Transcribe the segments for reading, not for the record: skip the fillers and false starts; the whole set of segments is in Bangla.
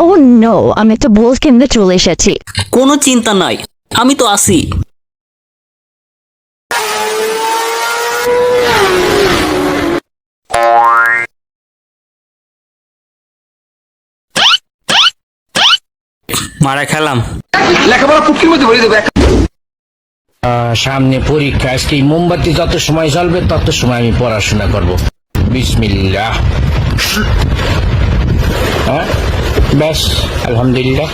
ও নো, আমি একটা ভুল কেন্দ্রে চলে এসেছি। কোনো চিন্তা নাই, আমি তো আছি। মারা খেলাম। লেখাপড়া পুটকির মধ্যে ভরে দেবে। সামনে পরীক্ষা, আজকে এই মোমবাতি যত সময় জ্বলবে তত সময় আমি পড়াশোনা করব। বিসমিল্লাহ। হ্যাঁ, ব্যাস, আলহামদুলিল্লাহ।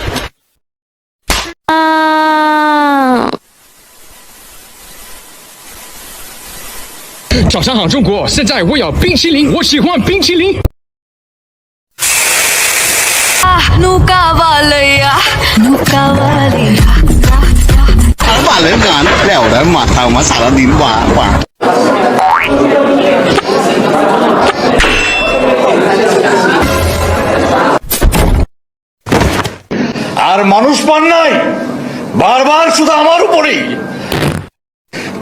早上好，中国！现在我要冰淇淋，我喜欢冰淇淋。 Bạn lấy ngán lẻo đấy mà thằng mà xả ra nín quả. আর মানুষ পান নাই, বারবার শুধু আমার উপরেই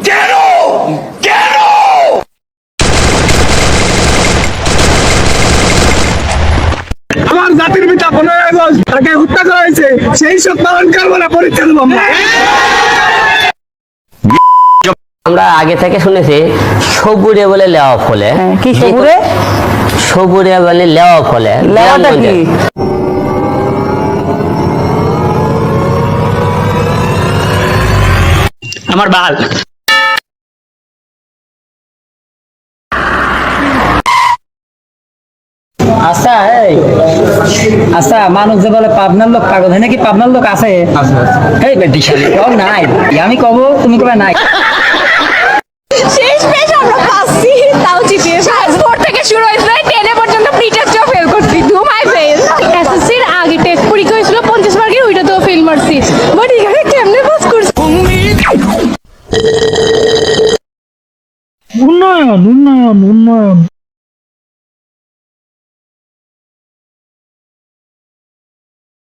কেন কেন? আমার জাতির পিতা 15 আগস্ট তাকে হত্যা করা হয়েছে, সেই সব পালন করবো না, পরীক্ষা দেবো আমরা। আমরা আগে থেকে শুনেছি সবুরে বলে লেওয়া ফলে। কি সবুরে? সবুরে বলে লেওয়া ফলে। লেওয়াটা কি? আমার বাল। আচ্ছা আচ্ছা, মানুষ যে বলে পাবনার লোক পাগল হয় নাকি? পাবনার লোক আছে? এই বেটি শালি কও নাই, আমি কব তুমি কবে নাই। শেষ পেশ আমরা পাচ্ছি, তাও জিপিএস 4 থেকে শুরু হয়েছিল 10 পর্যন্ত প্রি টেস্টও ফেল করছি। ধুমাই ফেল। এসএসসির আগে টেস্ট পরীক্ষা হয়েছিল 50 মার্কের, ওইটা তো ফেল মারছি। বাট এখানে কেমনে পাস করছি? উন্নয়ন উন্নয়ন উন্নয়ন।